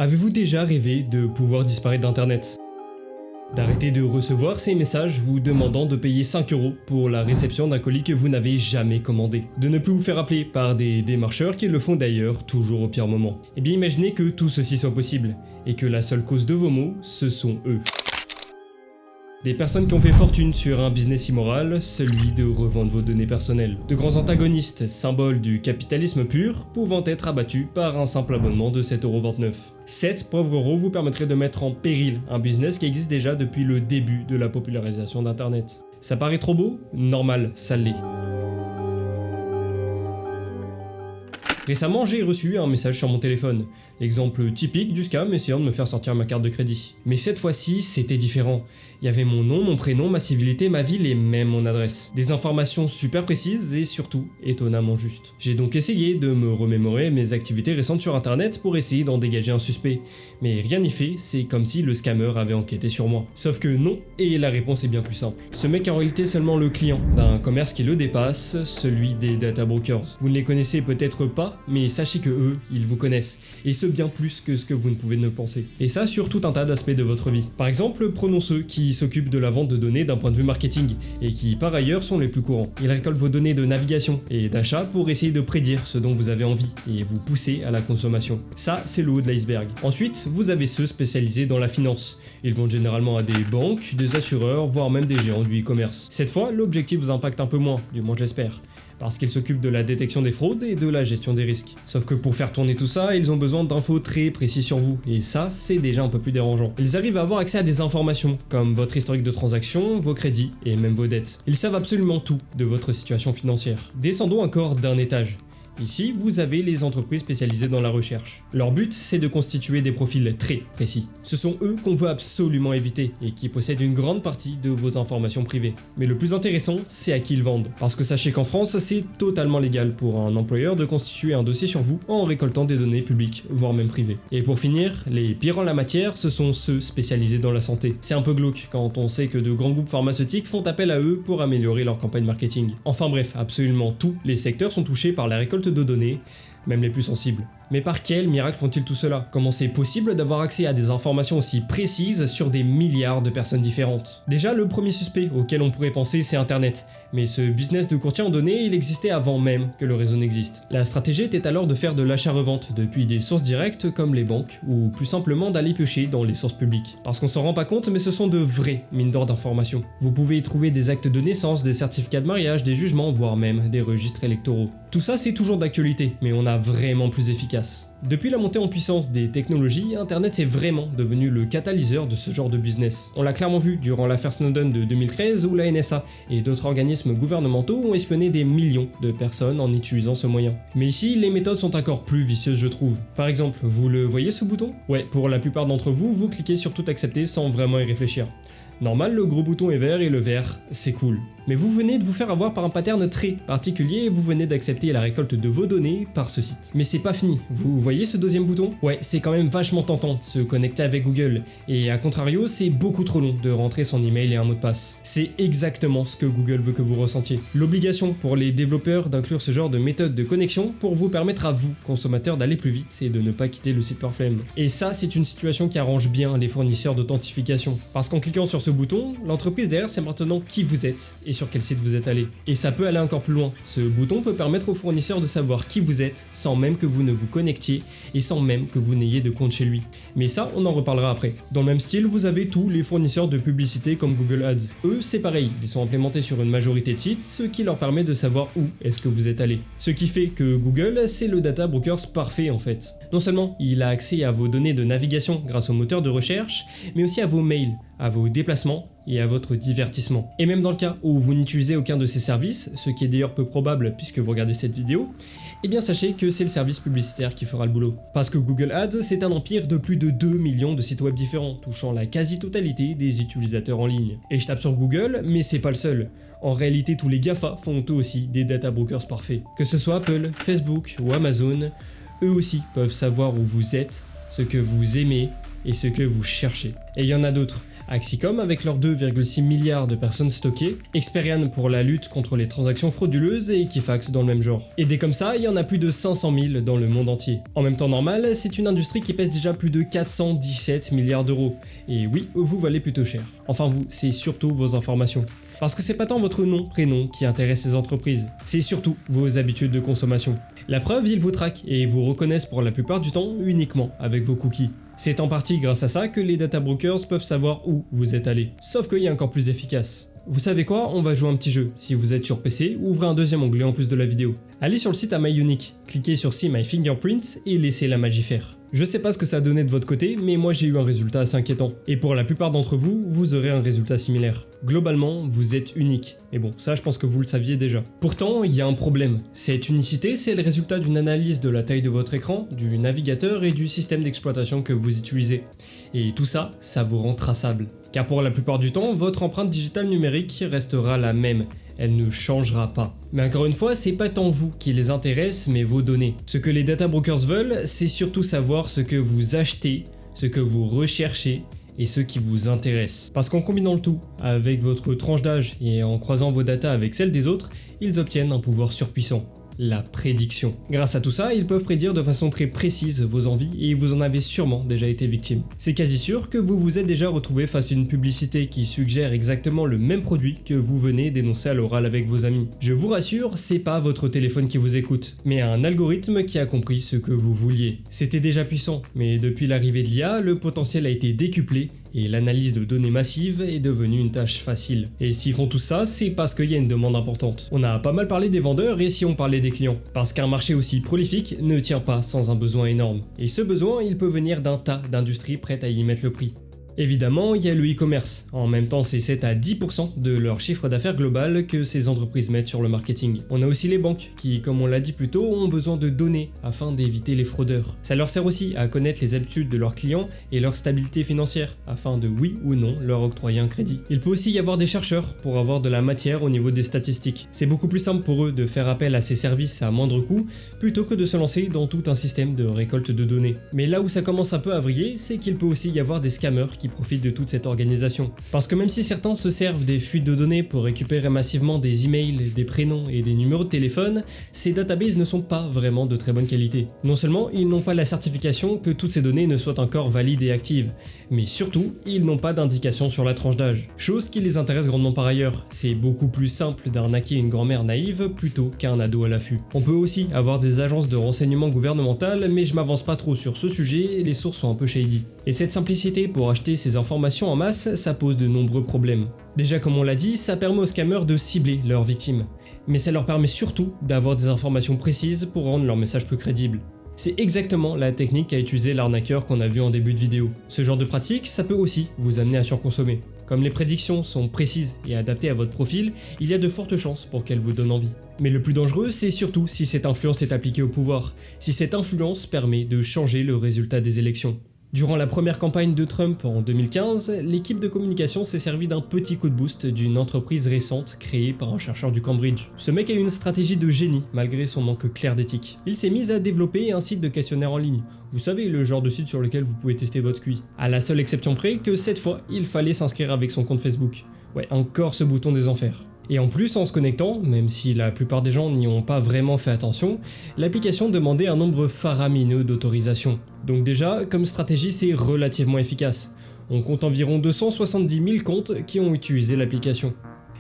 Avez-vous déjà rêvé de pouvoir disparaître d'internet? D'arrêter de recevoir ces messages vous demandant de payer 5 € pour la réception d'un colis que vous n'avez jamais commandé. De ne plus vous faire appeler par des démarcheurs qui le font d'ailleurs toujours au pire moment. Eh bien imaginez que tout ceci soit possible, et que la seule cause de vos maux, ce sont eux. Des personnes qui ont fait fortune sur un business immoral, celui de revendre vos données personnelles. De grands antagonistes, symboles du capitalisme pur, pouvant être abattus par un simple abonnement de 7,29 €. 7 pauvres euros vous permettraient de mettre en péril un business qui existe déjà depuis le début de la popularisation d'Internet. Ça paraît trop beau? Normal, ça l'est. Récemment, j'ai reçu un message sur mon téléphone. L'exemple typique du scam essayant de me faire sortir ma carte de crédit. Mais cette fois-ci, c'était différent. Il y avait mon nom, mon prénom, ma civilité, ma ville et même mon adresse. Des informations super précises et surtout étonnamment justes. J'ai donc essayé de me remémorer mes activités récentes sur internet pour essayer d'en dégager un suspect. Mais rien n'y fait, c'est comme si le scammer avait enquêté sur moi. Sauf que non, et la réponse est bien plus simple. Ce mec est en réalité seulement le client d'un commerce qui le dépasse, celui des data brokers. Vous ne les connaissez peut-être pas, mais sachez que eux, ils vous connaissent. Et ce bien plus que ce que vous ne pouvez ne penser. Et ça sur tout un tas d'aspects de votre vie. Par exemple, prenons ceux qui s'occupent de la vente de données d'un point de vue marketing, et qui par ailleurs sont les plus courants. Ils récoltent vos données de navigation et d'achat pour essayer de prédire ce dont vous avez envie, et vous pousser à la consommation. Ça, c'est le haut de l'iceberg. Ensuite, vous avez ceux spécialisés dans la finance. Ils vont généralement à des banques, des assureurs, voire même des géants du e-commerce. Cette fois, l'objectif vous impacte un peu moins, du moins j'espère. Parce qu'ils s'occupent de la détection des fraudes et de la gestion des risques. Sauf que pour faire tourner tout ça, ils ont besoin d'infos très précises sur vous, et ça, c'est déjà un peu plus dérangeant. Ils arrivent à avoir accès à des informations, comme votre historique de transaction, vos crédits, et même vos dettes. Ils savent absolument tout de votre situation financière. Descendons encore d'un étage. Ici, vous avez les entreprises spécialisées dans la recherche. Leur but, c'est de constituer des profils très précis. Ce sont eux qu'on veut absolument éviter et qui possèdent une grande partie de vos informations privées. Mais le plus intéressant, c'est à qui ils vendent. Parce que sachez qu'en France, c'est totalement légal pour un employeur de constituer un dossier sur vous en récoltant des données publiques, voire même privées. Et pour finir, les pires en la matière, ce sont ceux spécialisés dans la santé. C'est un peu glauque quand on sait que de grands groupes pharmaceutiques font appel à eux pour améliorer leur campagne marketing. Enfin bref, absolument tous les secteurs sont touchés par la récolte de données, même les plus sensibles. Mais par quel miracle font-ils tout cela? Comment c'est possible d'avoir accès à des informations aussi précises sur des milliards de personnes différentes? Déjà, le premier suspect auquel on pourrait penser, c'est Internet. Mais ce business de courtier en données, il existait avant même que le réseau n'existe. La stratégie était alors de faire de l'achat-revente depuis des sources directes comme les banques, ou plus simplement d'aller piocher dans les sources publiques. Parce qu'on s'en rend pas compte, mais ce sont de vraies mines d'or d'informations. Vous pouvez y trouver des actes de naissance, des certificats de mariage, des jugements, voire même des registres électoraux. Tout ça, c'est toujours d'actualité, mais on a vraiment plus efficace. Depuis la montée en puissance des technologies, Internet est vraiment devenu le catalyseur de ce genre de business. On l'a clairement vu durant l'affaire Snowden de 2013 où la NSA et d'autres organismes gouvernementaux ont espionné des millions de personnes en utilisant ce moyen. Mais ici, les méthodes sont encore plus vicieuses je trouve. Par exemple, vous le voyez ce bouton? Ouais, pour la plupart d'entre vous, vous cliquez sur tout accepter sans vraiment y réfléchir. Normal, le gros bouton est vert et le vert, c'est cool. Mais vous venez de vous faire avoir par un pattern très particulier et vous venez d'accepter la récolte de vos données par ce site. Mais c'est pas fini, vous voyez ce deuxième bouton? Ouais, c'est quand même vachement tentant de se connecter avec Google, et à contrario, c'est beaucoup trop long de rentrer son email et un mot de passe. C'est exactement ce que Google veut que vous ressentiez. L'obligation pour les développeurs d'inclure ce genre de méthode de connexion pour vous permettre à vous, consommateurs, d'aller plus vite et de ne pas quitter le site par flemme. Et ça, c'est une situation qui arrange bien les fournisseurs d'authentification. Parce qu'en cliquant sur ce bouton, l'entreprise derrière sait maintenant qui vous êtes et sur quel site vous êtes allé. Et ça peut aller encore plus loin. Ce bouton peut permettre aux fournisseurs de savoir qui vous êtes sans même que vous ne vous connectiez et sans même que vous n'ayez de compte chez lui. Mais ça, on en reparlera après. Dans le même style, vous avez tous les fournisseurs de publicité comme Google Ads. Eux, c'est pareil, ils sont implémentés sur une majorité de sites, ce qui leur permet de savoir où est-ce que vous êtes allé. Ce qui fait que Google, c'est le data brokers parfait en fait. Non seulement il a accès à vos données de navigation grâce au moteur de recherche, mais aussi à vos mails, à vos déplacements et à votre divertissement. Et même dans le cas où vous n'utilisez aucun de ces services, ce qui est d'ailleurs peu probable puisque vous regardez cette vidéo, eh bien sachez que c'est le service publicitaire qui fera le boulot. Parce que Google Ads, c'est un empire de plus de 2 millions de sites web différents, touchant la quasi-totalité des utilisateurs en ligne. Et je tape sur Google, mais c'est pas le seul. En réalité, tous les GAFA font eux aussi des data brokers parfaits. Que ce soit Apple, Facebook ou Amazon, eux aussi peuvent savoir où vous êtes, ce que vous aimez et ce que vous cherchez. Et il y en a d'autres. Axicom avec leurs 2,6 milliards de personnes stockées, Experian pour la lutte contre les transactions frauduleuses et Equifax dans le même genre. Et dès comme ça, il y en a plus de 500 000 dans le monde entier. En même temps normal, c'est une industrie qui pèse déjà plus de 417 milliards d'euros. Et oui, vous valez plutôt cher. Enfin vous, c'est surtout vos informations. Parce que c'est pas tant votre nom, prénom qui intéresse ces entreprises, c'est surtout vos habitudes de consommation. La preuve, ils vous traquent et vous reconnaissent pour la plupart du temps uniquement avec vos cookies. C'est en partie grâce à ça que les data brokers peuvent savoir où vous êtes allé. Sauf qu'il y a encore plus efficace. Vous savez quoi, on va jouer un petit jeu. Si vous êtes sur PC, ouvrez un deuxième onglet en plus de la vidéo. Allez sur le site AmIUnique, cliquez sur See My Fingerprints et laissez la magie faire. Je sais pas ce que ça a donné de votre côté, mais moi j'ai eu un résultat assez inquiétant. Et pour la plupart d'entre vous, vous aurez un résultat similaire. Globalement, vous êtes unique. Et bon, ça je pense que vous le saviez déjà. Pourtant, il y a un problème. Cette unicité, c'est le résultat d'une analyse de la taille de votre écran, du navigateur et du système d'exploitation que vous utilisez. Et tout ça, ça vous rend traçable. Car pour la plupart du temps, votre empreinte digitale numérique restera la même. Elle ne changera pas. Mais encore une fois, c'est pas tant vous qui les intéresse, mais vos données. Ce que les data brokers veulent, c'est surtout savoir ce que vous achetez, ce que vous recherchez et ce qui vous intéresse. Parce qu'en combinant le tout avec votre tranche d'âge et en croisant vos datas avec celles des autres, ils obtiennent un pouvoir surpuissant. La prédiction. Grâce à tout ça, ils peuvent prédire de façon très précise vos envies et vous en avez sûrement déjà été victime. C'est quasi sûr que vous vous êtes déjà retrouvé face à une publicité qui suggère exactement le même produit que vous venez d'énoncer à l'oral avec vos amis. Je vous rassure, c'est pas votre téléphone qui vous écoute, mais un algorithme qui a compris ce que vous vouliez. C'était déjà puissant, mais depuis l'arrivée de l'IA, le potentiel a été décuplé et l'analyse de données massives est devenue une tâche facile. Et s'ils font tout ça, c'est parce qu'il y a une demande importante. On a pas mal parlé des vendeurs et si on parlait des clients. Parce qu'un marché aussi prolifique ne tient pas sans un besoin énorme. Et ce besoin, il peut venir d'un tas d'industries prêtes à y mettre le prix. Évidemment, il y a le e-commerce. En même temps, c'est 7 à 10% de leur chiffre d'affaires global que ces entreprises mettent sur le marketing. On a aussi les banques qui, comme on l'a dit plus tôt, ont besoin de données afin d'éviter les fraudeurs. Ça leur sert aussi à connaître les habitudes de leurs clients et leur stabilité financière afin de oui ou non leur octroyer un crédit. Il peut aussi y avoir des chercheurs pour avoir de la matière au niveau des statistiques. C'est beaucoup plus simple pour eux de faire appel à ces services à moindre coût plutôt que de se lancer dans tout un système de récolte de données. Mais là où ça commence un peu à vriller, c'est qu'il peut aussi y avoir des scammers qui profitent de toute cette organisation. Parce que même si certains se servent des fuites de données pour récupérer massivement des emails, des prénoms et des numéros de téléphone, ces databases ne sont pas vraiment de très bonne qualité. Non seulement ils n'ont pas la certification que toutes ces données ne soient encore valides et actives, mais surtout ils n'ont pas d'indication sur la tranche d'âge. Chose qui les intéresse grandement par ailleurs. C'est beaucoup plus simple d'arnaquer une grand-mère naïve plutôt qu'un ado à l'affût. On peut aussi avoir des agences de renseignement gouvernementales, mais je m'avance pas trop sur ce sujet, les sources sont un peu shady. Et cette simplicité pour acheter ces informations en masse, ça pose de nombreux problèmes. Déjà comme on l'a dit, ça permet aux scammers de cibler leurs victimes. Mais ça leur permet surtout d'avoir des informations précises pour rendre leur message plus crédible. C'est exactement la technique qu'a utilisé l'arnaqueur qu'on a vu en début de vidéo. Ce genre de pratique, ça peut aussi vous amener à surconsommer. Comme les prédictions sont précises et adaptées à votre profil, il y a de fortes chances pour qu'elles vous donnent envie. Mais le plus dangereux, c'est surtout si cette influence est appliquée au pouvoir, si cette influence permet de changer le résultat des élections. Durant la première campagne de Trump en 2015, l'équipe de communication s'est servi d'un petit coup de boost d'une entreprise récente créée par un chercheur du Cambridge. Ce mec a eu une stratégie de génie malgré son manque clair d'éthique. Il s'est mis à développer un site de questionnaire en ligne. Vous savez, le genre de site sur lequel vous pouvez tester votre QI. À la seule exception près que cette fois, il fallait s'inscrire avec son compte Facebook. Ouais, encore ce bouton des enfers. Et en plus, en se connectant, même si la plupart des gens n'y ont pas vraiment fait attention, l'application demandait un nombre faramineux d'autorisations. Donc déjà, comme stratégie, c'est relativement efficace. On compte environ 270 000 comptes qui ont utilisé l'application.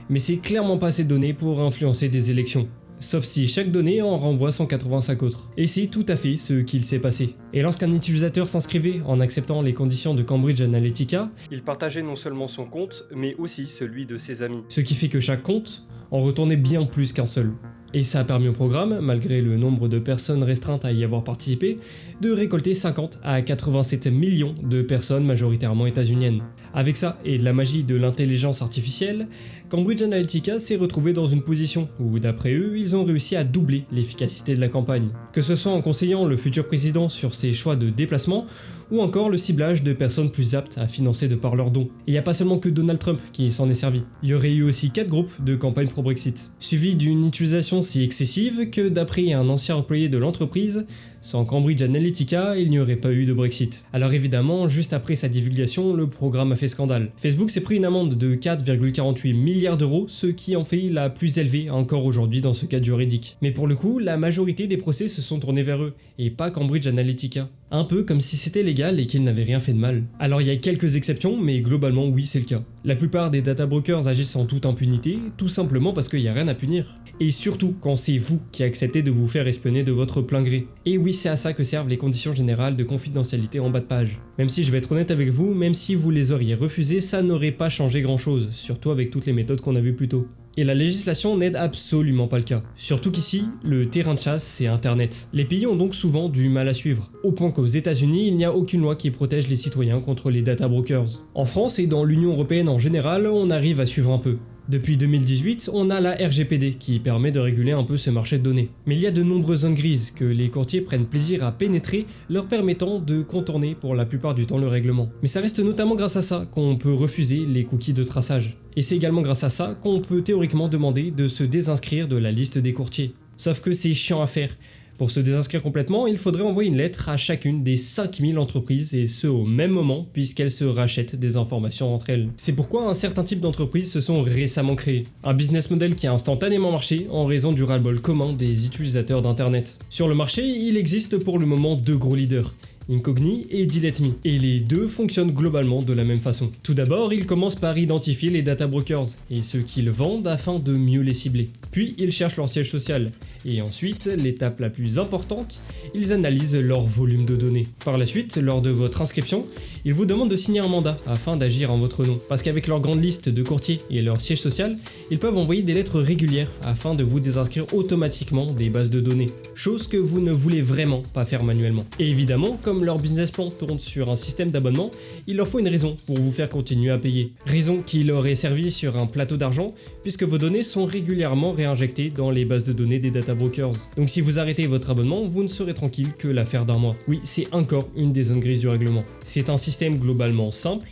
Mais c'est clairement pas assez de données pour influencer des élections. Sauf si chaque donnée en renvoie 185 autres. Et c'est tout à fait ce qu'il s'est passé. Et lorsqu'un utilisateur s'inscrivait en acceptant les conditions de Cambridge Analytica, il partageait non seulement son compte, mais aussi celui de ses amis. Ce qui fait que chaque compte en retournait bien plus qu'un seul. Et ça a permis au programme, malgré le nombre de personnes restreintes à y avoir participé, de récolter 50 à 87 millions de personnes majoritairement états-uniennes. Avec ça et de la magie de l'intelligence artificielle, Cambridge Analytica s'est retrouvé dans une position où, d'après eux, ils ont réussi à doubler l'efficacité de la campagne. Que ce soit en conseillant le futur président sur ses choix de déplacement, ou encore le ciblage de personnes plus aptes à financer de par leurs dons. Et il n'y a pas seulement que Donald Trump qui s'en est servi. Il y aurait eu aussi 4 groupes de campagne pro-Brexit, suivi d'une utilisation si excessive que, d'après un ancien employé de l'entreprise, Sans Cambridge Analytica, il n'y aurait pas eu de Brexit. Alors évidemment, juste après sa divulgation, le programme a fait scandale. Facebook s'est pris une amende de 4,48 milliards d'euros, ce qui en fait la plus élevée encore aujourd'hui dans ce cadre juridique. Mais pour le coup, la majorité des procès se sont tournés vers eux, et pas Cambridge Analytica. Un peu comme si c'était légal et qu'ils n'avaient rien fait de mal. Alors il y a quelques exceptions, mais globalement oui c'est le cas. La plupart des data brokers agissent en toute impunité, tout simplement parce qu'il n'y a rien à punir. Et surtout quand c'est vous qui acceptez de vous faire espionner de votre plein gré. Et oui, c'est à ça que servent les conditions générales de confidentialité en bas de page. Même si je vais être honnête avec vous, même si vous les auriez refusées, ça n'aurait pas changé grand chose, surtout avec toutes les méthodes qu'on a vues plus tôt. Et la législation n'aide absolument pas le cas. Surtout qu'ici, le terrain de chasse, c'est Internet. Les pays ont donc souvent du mal à suivre. Au point qu'aux États-Unis, il n'y a aucune loi qui protège les citoyens contre les data brokers. En France et dans l'Union européenne en général, on arrive à suivre un peu. Depuis 2018, on a la RGPD qui permet de réguler un peu ce marché de données. Mais il y a de nombreuses zones grises que les courtiers prennent plaisir à pénétrer, leur permettant de contourner pour la plupart du temps le règlement. Mais ça reste notamment grâce à ça qu'on peut refuser les cookies de traçage. Et c'est également grâce à ça qu'on peut théoriquement demander de se désinscrire de la liste des courtiers. Sauf que c'est chiant à faire. Pour se désinscrire complètement, il faudrait envoyer une lettre à chacune des 5000 entreprises et ce au même moment puisqu'elles se rachètent des informations entre elles. C'est pourquoi un certain type d'entreprises se sont récemment créées. Un business model qui a instantanément marché en raison du ras-le-bol commun des utilisateurs d'internet. Sur le marché, il existe pour le moment deux gros leaders. Incogni et Delete Me, et les deux fonctionnent globalement de la même façon. Tout d'abord, ils commencent par identifier les data brokers et ceux qui le vendent afin de mieux les cibler. Puis ils cherchent leur siège social, et ensuite, l'étape la plus importante, ils analysent leur volume de données. Par la suite, lors de votre inscription, ils vous demandent de signer un mandat afin d'agir en votre nom, parce qu'avec leur grande liste de courtiers et leur siège social, ils peuvent envoyer des lettres régulières afin de vous désinscrire automatiquement des bases de données, chose que vous ne voulez vraiment pas faire manuellement. Et évidemment, comme leur business plan tourne sur un système d'abonnement, il leur faut une raison pour vous faire continuer à payer. Raison qui leur est servie sur un plateau d'argent, puisque vos données sont régulièrement réinjectées dans les bases de données des data brokers. Donc si vous arrêtez votre abonnement, vous ne serez tranquille que l'affaire d'un mois. Oui, c'est encore une des zones grises du règlement. C'est un système globalement simple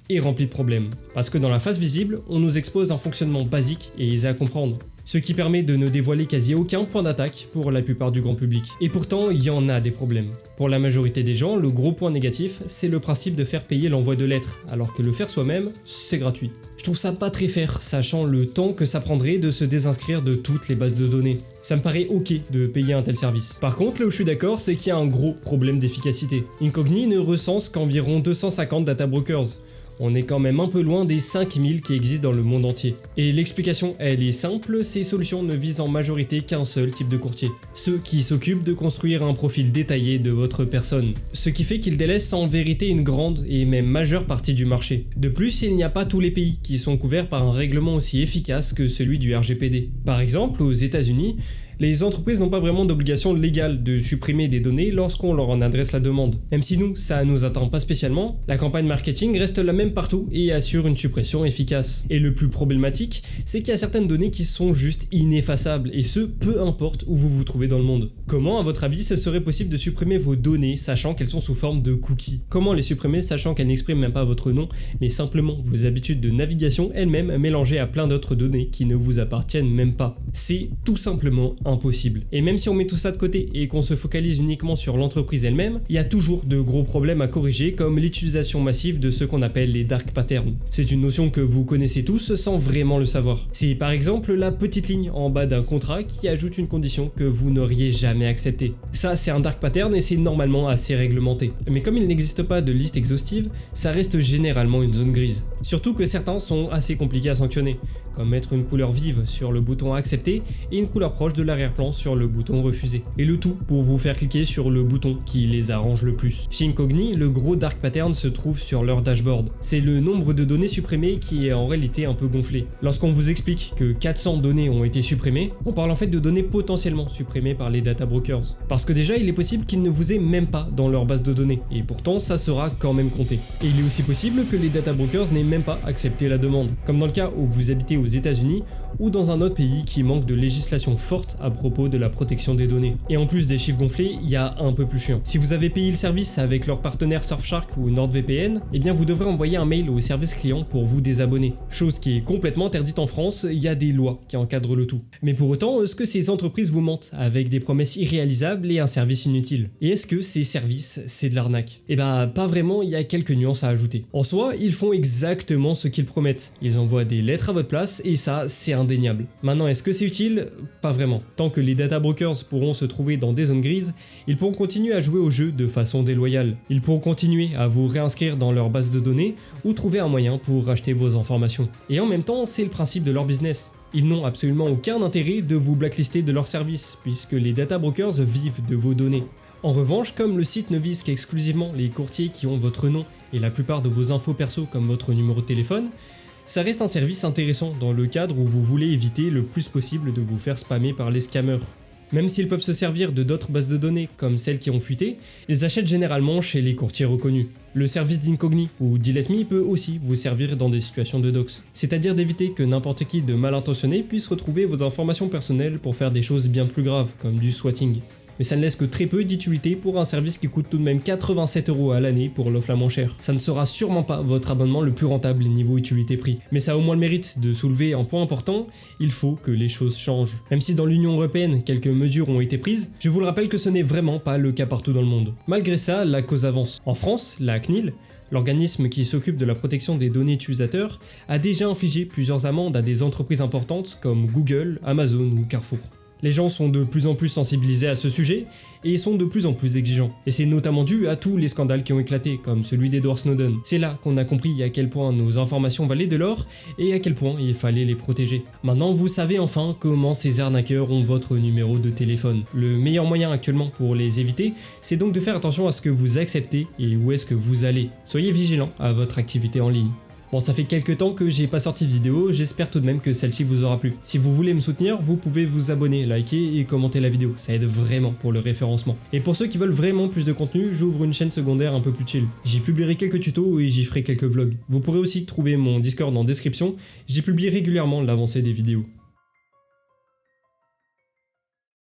et rempli de problèmes. Parce que dans la face visible, on nous expose un fonctionnement basique et aisé à comprendre. Ce qui permet de ne dévoiler quasi aucun point d'attaque pour la plupart du grand public. Et pourtant, il y en a des problèmes. Pour la majorité des gens, le gros point négatif, c'est le principe de faire payer l'envoi de lettres, alors que le faire soi-même, c'est gratuit. Je trouve ça pas très fair, sachant le temps que ça prendrait de se désinscrire de toutes les bases de données. Ça me paraît ok de payer un tel service. Par contre, là où je suis d'accord, c'est qu'il y a un gros problème d'efficacité. Incogni ne recense qu'environ 250 data brokers. On est quand même un peu loin des 5000 qui existent dans le monde entier. Et l'explication, elle est simple, ces solutions ne visent en majorité qu'un seul type de courtier. Ceux qui s'occupent de construire un profil détaillé de votre personne. Ce qui fait qu'ils délaissent en vérité une grande et même majeure partie du marché. De plus, il n'y a pas tous les pays qui sont couverts par un règlement aussi efficace que celui du RGPD. Par exemple, aux États-Unis, les entreprises n'ont pas vraiment d'obligation légale de supprimer des données lorsqu'on leur en adresse la demande. Même si nous, ça nous atteint pas spécialement, la campagne marketing reste la même partout et assure une suppression efficace. Et le plus problématique, c'est qu'il y a certaines données qui sont juste ineffaçables, et ce, peu importe où vous vous trouvez dans le monde. Comment, à votre avis, ce serait possible de supprimer vos données sachant qu'elles sont sous forme de cookies? Comment les supprimer sachant qu'elles n'expriment même pas votre nom, mais simplement vos habitudes de navigation elles-mêmes mélangées à plein d'autres données qui ne vous appartiennent même pas? C'est tout simplement impossible. Et même si on met tout ça de côté et qu'on se focalise uniquement sur l'entreprise elle-même, il y a toujours de gros problèmes à corriger comme l'utilisation massive de ce qu'on appelle les dark patterns. C'est une notion que vous connaissez tous sans vraiment le savoir. C'est par exemple la petite ligne en bas d'un contrat qui ajoute une condition que vous n'auriez jamais acceptée. Ça, c'est un dark pattern et c'est normalement assez réglementé. Mais comme il n'existe pas de liste exhaustive, ça reste généralement une zone grise. Surtout que certains sont assez compliqués à sanctionner, comme mettre une couleur vive sur le bouton accepter et une couleur proche de l'arrière-plan sur le bouton refuser. Et le tout pour vous faire cliquer sur le bouton qui les arrange le plus. Chez Incogni, le gros dark pattern se trouve sur leur dashboard. C'est le nombre de données supprimées qui est en réalité un peu gonflé. Lorsqu'on vous explique que 400 données ont été supprimées, on parle en fait de données potentiellement supprimées par les data brokers. Parce que déjà, il est possible qu'ils ne vous aient même pas dans leur base de données, et pourtant ça sera quand même compté. Et il est aussi possible que les data brokers n'aient même pas accepté la demande, comme dans le cas où vous habitez aux États-Unis ou dans un autre pays qui manque de législation forte à propos de la protection des données. Et en plus des chiffres gonflés, il y a un peu plus chiant. Si vous avez payé le service avec leur partenaire Surfshark ou NordVPN, eh bien vous devrez envoyer un mail au service client pour vous désabonner. Chose qui est complètement interdite en France, il y a des lois qui encadrent le tout. Mais pour autant, est-ce que ces entreprises vous mentent avec des promesses irréalisables et un service inutile? Et est-ce que ces services, c'est de l'arnaque? Eh bah pas vraiment, il y a quelques nuances à ajouter. En soi, ils font exactement ce qu'ils promettent. Ils envoient des lettres à votre place et ça, c'est indéniable. Maintenant, est-ce que c'est utile? Pas vraiment. Tant que les data brokers pourront se trouver dans des zones grises, ils pourront continuer à jouer au jeu de façon déloyale. Ils pourront continuer à vous réinscrire dans leur base de données ou trouver un moyen pour racheter vos informations. Et en même temps, c'est le principe de leur business. Ils n'ont absolument aucun intérêt de vous blacklister de leurs services, puisque les data brokers vivent de vos données. En revanche, comme le site ne vise qu'exclusivement les courtiers qui ont votre nom et la plupart de vos infos perso comme votre numéro de téléphone, ça reste un service intéressant dans le cadre où vous voulez éviter le plus possible de vous faire spammer par les scammers. Même s'ils peuvent se servir de d'autres bases de données comme celles qui ont fuité, ils achètent généralement chez les courtiers reconnus. Le service d'Incogni ou DeleteMe peut aussi vous servir dans des situations de dox, c'est-à-dire d'éviter que n'importe qui de mal intentionné puisse retrouver vos informations personnelles pour faire des choses bien plus graves comme du swatting. Mais ça ne laisse que très peu d'utilité pour un service qui coûte tout de même 87 € à l'année pour l'offre la moins chère. Ça ne sera sûrement pas votre abonnement le plus rentable niveau utilité-prix, mais ça a au moins le mérite de soulever un point important, il faut que les choses changent. Même si dans l'Union Européenne, quelques mesures ont été prises, je vous le rappelle que ce n'est vraiment pas le cas partout dans le monde. Malgré ça, la cause avance. En France, la CNIL, l'organisme qui s'occupe de la protection des données utilisateurs, a déjà infligé plusieurs amendes à des entreprises importantes comme Google, Amazon ou Carrefour. Les gens sont de plus en plus sensibilisés à ce sujet et sont de plus en plus exigeants. Et c'est notamment dû à tous les scandales qui ont éclaté, comme celui d'Edward Snowden. C'est là qu'on a compris à quel point nos informations valaient de l'or et à quel point il fallait les protéger. Maintenant, vous savez enfin comment ces arnaqueurs ont votre numéro de téléphone. Le meilleur moyen actuellement pour les éviter, c'est donc de faire attention à ce que vous acceptez et où est-ce que vous allez. Soyez vigilants à votre activité en ligne. Bon, ça fait quelques temps que j'ai pas sorti de vidéo, j'espère tout de même que celle-ci vous aura plu. Si vous voulez me soutenir, vous pouvez vous abonner, liker et commenter la vidéo, ça aide vraiment pour le référencement. Et pour ceux qui veulent vraiment plus de contenu, j'ouvre une chaîne secondaire un peu plus chill. J'y publierai quelques tutos et j'y ferai quelques vlogs. Vous pourrez aussi trouver mon Discord en description, j'y publie régulièrement l'avancée des vidéos.